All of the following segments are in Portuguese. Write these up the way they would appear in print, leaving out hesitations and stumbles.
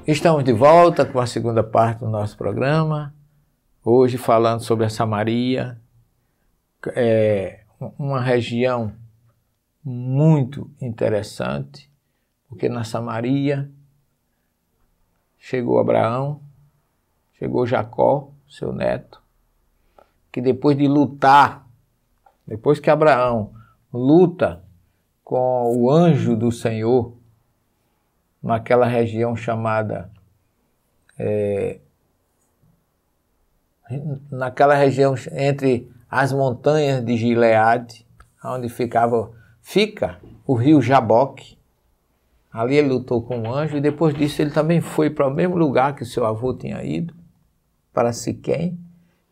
Estamos de volta com a segunda parte do nosso programa, hoje falando sobre a Samaria, uma região muito interessante, porque na Samaria chegou Abraão, chegou Jacó, seu neto, que depois de lutar, depois que Abraão luta com o anjo do Senhor, naquela região chamada, naquela região entre as montanhas de Gileade, onde fica o rio Jaboque. Ali ele lutou com o anjo e depois disso ele também foi para o mesmo lugar que o seu avô tinha ido, para Siquém.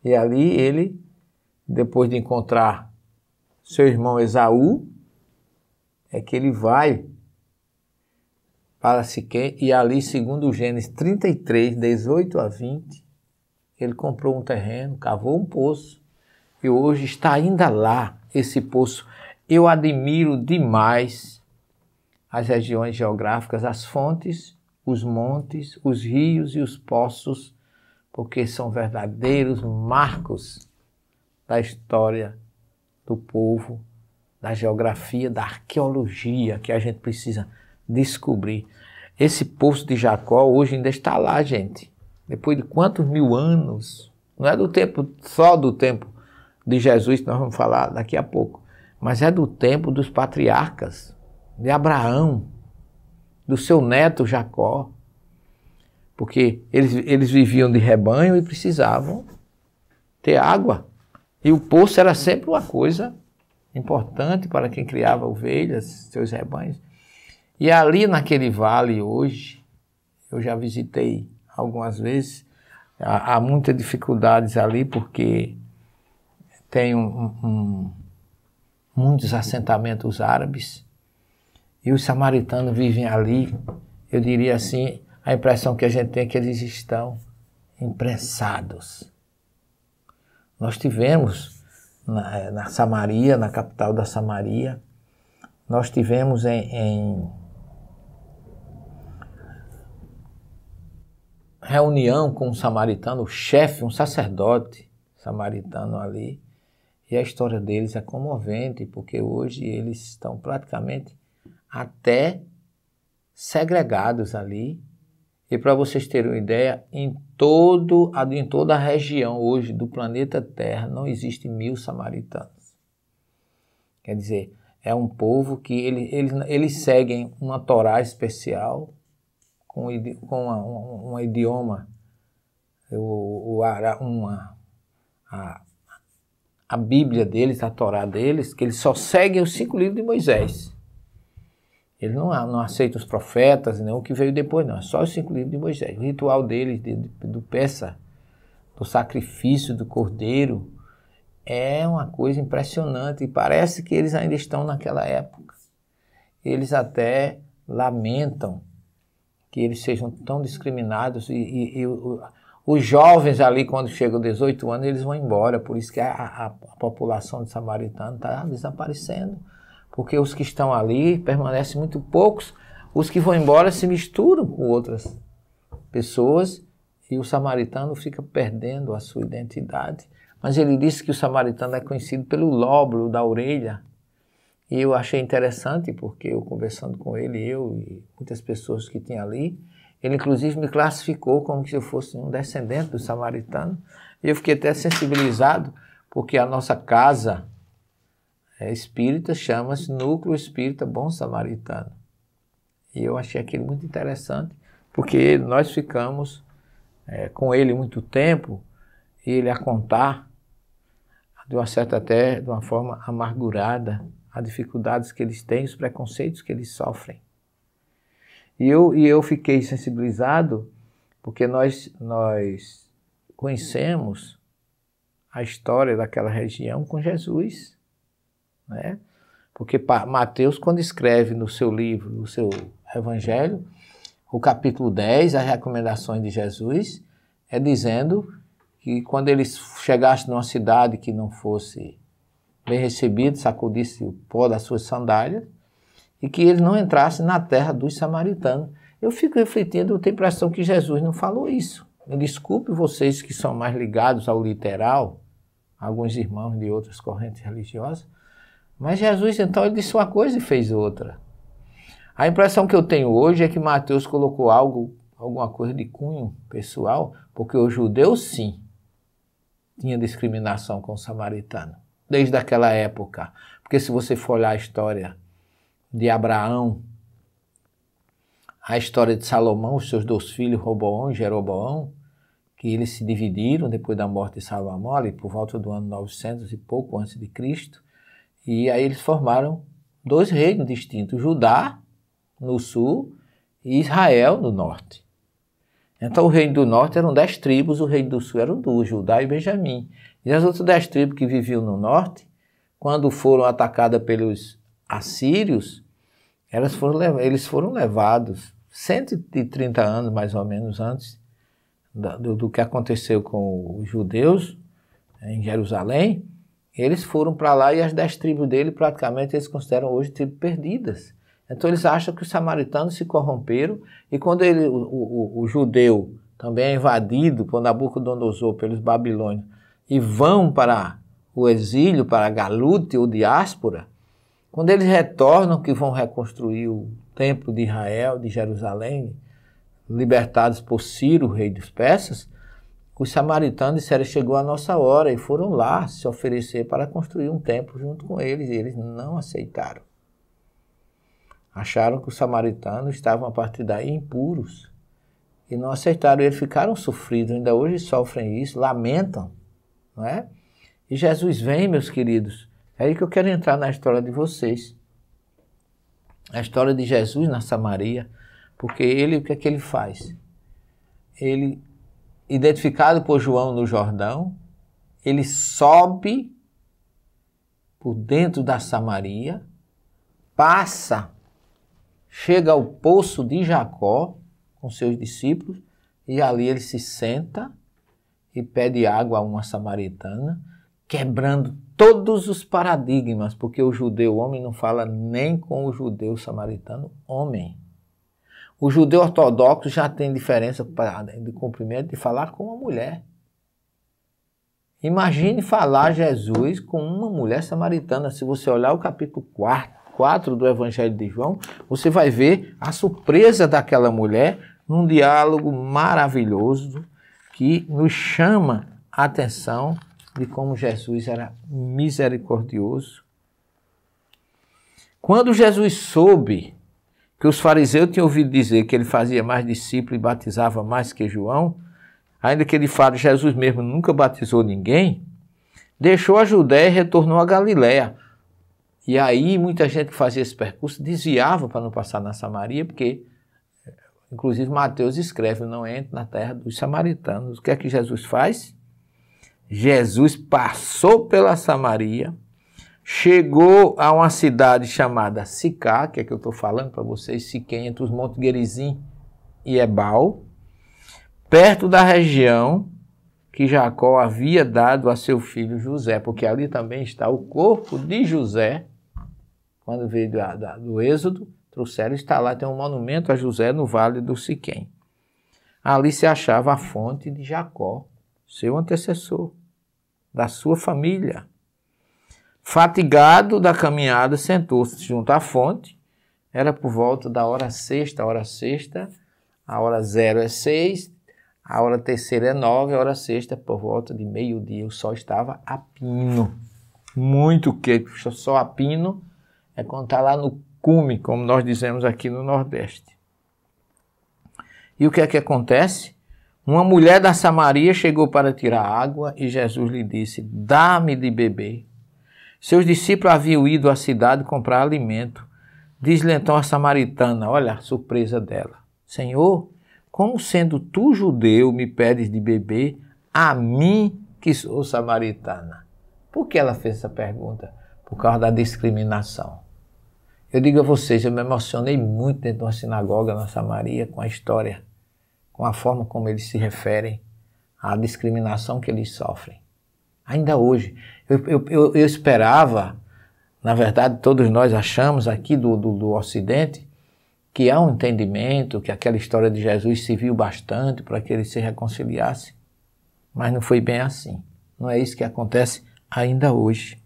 E ali ele, depois de encontrar seu irmão Esaú, é que ele vai para Siquém, e ali, segundo Gênesis 33, 18 a 20, ele comprou um terreno, cavou um poço, e hoje está ainda lá, esse poço. Eu admiro demais as regiões geográficas, as fontes, os montes, os rios e os poços, porque são verdadeiros marcos da história do povo, da geografia, da arqueologia que a gente precisa descobrir. Esse poço de Jacó hoje ainda está lá, gente. Depois de quantos mil anos? Não é do tempo, só do tempo de Jesus, que nós vamos falar daqui a pouco, mas é do tempo dos patriarcas, de Abraão, do seu neto Jacó, porque eles viviam de rebanho e precisavam ter água. E o poço era sempre uma coisa importante para quem criava ovelhas, seus rebanhos. E ali naquele vale hoje, eu já visitei algumas vezes, há muitas dificuldades ali porque tem muitos assentamentos árabes e os samaritanos vivem ali. Eu diria assim, a impressão que a gente tem é que eles estão imprensados. Nós tivemos na Samaria, na capital da Samaria, nós tivemos em reunião com um samaritano, o chefe, um sacerdote samaritano ali, e a história deles é comovente, porque hoje eles estão praticamente até segregados ali. E para vocês terem uma ideia, em toda a região hoje do planeta Terra não existe 1000 samaritanos. Quer dizer, é um povo que eles seguem uma Torá especial, com um idioma, a Bíblia deles, a Torá deles, que eles só seguem os 5 livros de Moisés. Eles não aceitam os profetas, nem o que veio depois, não. É só os 5 livros de Moisés. O ritual deles, do Pessa, do sacrifício do cordeiro, é uma coisa impressionante. E parece que eles ainda estão naquela época. Eles até lamentam que eles sejam tão discriminados. E os jovens ali, quando chegam aos 18 anos, eles vão embora. Por isso que a população de samaritano está desaparecendo. Porque os que estão ali permanecem muito poucos, os que vão embora se misturam com outras pessoas e o samaritano fica perdendo a sua identidade. Mas ele disse que o samaritano é conhecido pelo lóbulo da orelha. E eu achei interessante porque eu conversando com ele, eu e muitas pessoas que tinham ali, ele inclusive me classificou como se eu fosse um descendente do samaritano. E eu fiquei até sensibilizado porque a nossa casa espírita chama-se Núcleo Espírita Bom Samaritano. E eu achei aquilo muito interessante, porque nós ficamos com ele muito tempo, e ele a contar, de uma forma amargurada, as dificuldades que eles têm, os preconceitos que eles sofrem. E eu fiquei sensibilizado, porque nós conhecemos a história daquela região com Jesus, né? Porque Mateus, quando escreve no seu livro, no seu evangelho, o capítulo 10, as recomendações de Jesus, é dizendo que quando eles chegassem numa cidade que não fosse bem recebido, sacudisse o pó das suas sandálias, e que eles não entrassem na terra dos samaritanos. Eu fico refletindo, eu tenho a impressão que Jesus não falou isso. Me desculpe vocês que são mais ligados ao literal, alguns irmãos de outras correntes religiosas, mas Jesus, então, ele disse uma coisa e fez outra. A impressão que eu tenho hoje é que Mateus colocou alguma coisa de cunho pessoal, porque o judeu, sim, tinha discriminação com o samaritano, desde aquela época. Porque se você for olhar a história de Abraão, a história de Salomão, os seus 2 filhos, Roboão e Jeroboão, que eles se dividiram depois da morte de Salomão, ali por volta do ano 900 e pouco antes de Cristo, e aí eles formaram 2 reinos distintos, Judá no sul e Israel no norte. Então o reino do norte eram 10 tribos, o reino do sul eram 2, Judá e Benjamim. E as outras 10 tribos que viviam no norte, quando foram atacadas pelos assírios, eles foram levados 130 anos mais ou menos antes do que aconteceu com os judeus em Jerusalém. Eles foram para lá e as 10 tribos dele praticamente eles consideram hoje tribos perdidas. Então eles acham que os samaritanos se corromperam e quando o judeu também é invadido por Nabucodonosor pelos babilônios e vão para o exílio, para a galute ou diáspora, quando eles retornam que vão reconstruir o templo de Israel, de Jerusalém, libertados por Ciro, rei dos persas, os samaritanos disseram, chegou a nossa hora, e foram lá se oferecer para construir um templo junto com eles, e eles não aceitaram. Acharam que os samaritanos estavam a partir daí impuros, e não aceitaram, eles ficaram sofridos, ainda hoje sofrem isso, lamentam, não é? E Jesus vem, meus queridos, é aí que eu quero entrar na história de vocês. A história de Jesus na Samaria, porque ele, o que é que ele faz? Ele, identificado por João no Jordão, ele sobe por dentro da Samaria, passa, chega ao poço de Jacó com seus discípulos e ali ele se senta e pede água a uma samaritana, quebrando todos os paradigmas, porque o judeu homem não fala nem com o judeu samaritano homem. O judeu ortodoxo já tem diferença de cumprimento de falar com uma mulher. Imagine falar Jesus com uma mulher samaritana. Se você olhar o capítulo 4 do Evangelho de João, você vai ver a surpresa daquela mulher num diálogo maravilhoso que nos chama a atenção de como Jesus era misericordioso. Quando Jesus soube que os fariseus tinham ouvido dizer que ele fazia mais discípulos e batizava mais que João, ainda que ele fale, Jesus mesmo nunca batizou ninguém, deixou a Judéia e retornou a Galiléia. E aí muita gente que fazia esse percurso desviava para não passar na Samaria, porque, inclusive, Mateus escreve, não entre na terra dos samaritanos. O que é que Jesus faz? Jesus passou pela Samaria, chegou a uma cidade chamada Sicá, que é que eu estou falando para vocês, Siquém, entre os montes Gerizim e Ebal, perto da região que Jacó havia dado a seu filho José, porque ali também está o corpo de José, quando veio do Êxodo, trouxeram, está lá, tem um monumento a José no Vale do Siquém. Ali se achava a fonte de Jacó, seu antecessor, da sua família. Fatigado da caminhada, sentou-se junto à fonte, era por volta da hora sexta, a hora 0 é 6, a hora terceira é 9, a hora sexta por volta de meio-dia, o sol estava a pino, muito quente, só a pino é quando está lá no cume, como nós dizemos aqui no Nordeste. E o que é que acontece? Uma mulher da Samaria chegou para tirar água e Jesus lhe disse, dá-me de beber. Seus discípulos haviam ido à cidade comprar alimento. Diz-lhe então a samaritana, olha a surpresa dela, Senhor, como sendo tu judeu me pedes de beber, a mim que sou samaritana? Por que ela fez essa pergunta? Por causa da discriminação. Eu digo a vocês, eu me emocionei muito dentro de uma sinagoga na Samaria com a história, com a forma como eles se referem à discriminação que eles sofrem. Ainda hoje, eu esperava, na verdade todos nós achamos aqui do Ocidente, que há um entendimento, que aquela história de Jesus serviu bastante para que ele se reconciliasse. Mas não foi bem assim. Não é isso que acontece ainda hoje.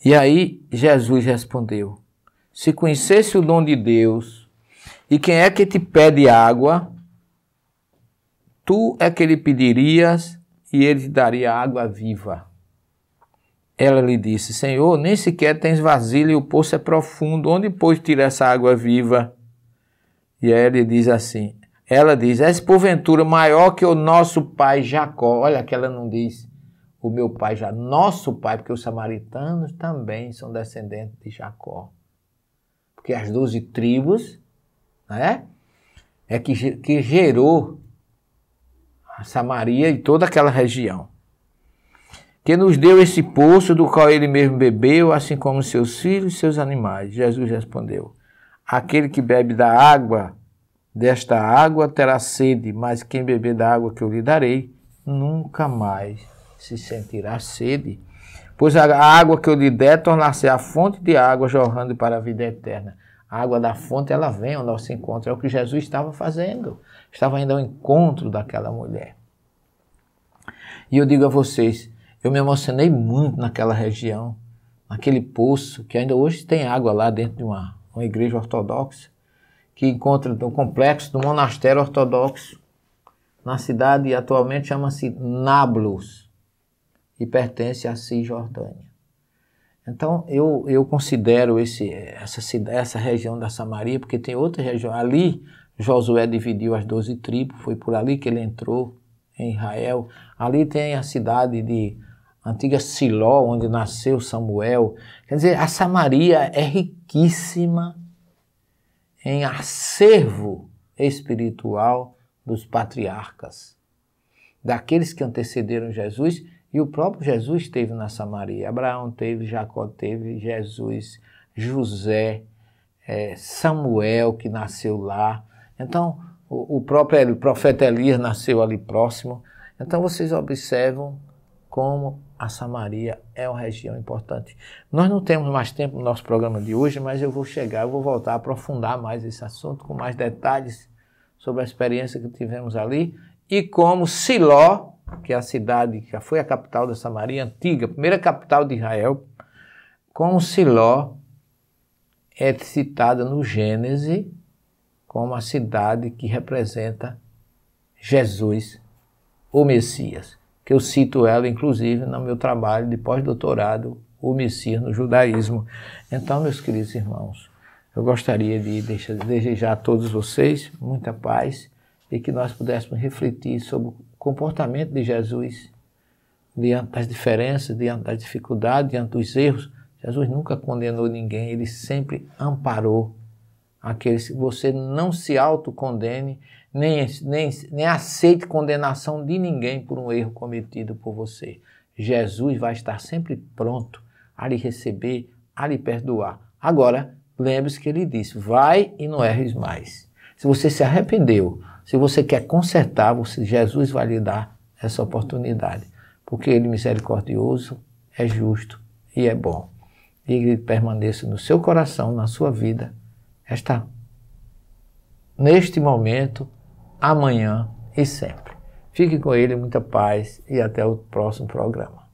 E aí Jesus respondeu: se conhecesse o dom de Deus, e quem é que te pede água, tu é que lhe pedirias, e ele te daria água viva. Ela lhe disse: Senhor, nem sequer tens vasilha e o poço é profundo. Onde, pois, tira essa água viva? E aí ele diz assim, ela diz: és porventura maior que o nosso pai Jacó. Olha que ela não diz o meu pai, já nosso pai, porque os samaritanos também são descendentes de Jacó. Porque as 12 tribos, né, é que gerou a Samaria e toda aquela região. Que nos deu esse poço do qual ele mesmo bebeu, assim como seus filhos e seus animais. Jesus respondeu: aquele que bebe desta água terá sede, mas quem beber da água que eu lhe darei, nunca mais se sentirá sede. Pois a água que eu lhe der tornar-se a fonte de água jorrando para a vida eterna. A água da fonte, ela vem ao nosso encontro. É o que Jesus estava fazendo. Estava indo ao encontro daquela mulher. E eu digo a vocês, eu me emocionei muito naquela região, naquele poço, que ainda hoje tem água lá dentro de uma igreja ortodoxa, que encontra no complexo do monastério ortodoxo, na cidade, e atualmente chama-se Nablus, e pertence à Cisjordânia. Então, eu considero essa região da Samaria, porque tem outra região. Ali, Josué dividiu as 12 tribos, foi por ali que ele entrou em Israel. Ali tem a cidade de antiga Siló, onde nasceu Samuel. Quer dizer, a Samaria é riquíssima em acervo espiritual dos patriarcas, daqueles que antecederam Jesus. E o próprio Jesus esteve na Samaria. Abraão teve, Jacó teve, Jesus, José, Samuel, que nasceu lá. Então, o próprio profeta Elias nasceu ali próximo. Então, vocês observam como a Samaria é uma região importante. Nós não temos mais tempo no nosso programa de hoje, mas eu vou voltar a aprofundar mais esse assunto, com mais detalhes sobre a experiência que tivemos ali e como Siló, que é a cidade que já foi a capital da Samaria, antiga, primeira capital de Israel, como Siló é citada no Gênesis como a cidade que representa Jesus, o Messias, que eu cito ela, inclusive, no meu trabalho de pós-doutorado, o Messias no judaísmo. Então, meus queridos irmãos, eu gostaria de desejar a todos vocês muita paz e que nós pudéssemos refletir sobre o comportamento de Jesus diante das diferenças, diante das dificuldades, diante dos erros. Jesus nunca condenou ninguém, ele sempre amparou aqueles. Você não se autocondene, nem aceite condenação de ninguém por um erro cometido por você. Jesus vai estar sempre pronto a lhe receber, a lhe perdoar. Agora, lembre-se que ele disse: vai e não erres mais. Se você se arrependeu, se você quer consertar, Jesus vai lhe dar essa oportunidade, porque ele é misericordioso, é justo e é bom. E ele permaneça no seu coração, na sua vida, neste momento, amanhã e sempre. Fique com ele, muita paz e até o próximo programa.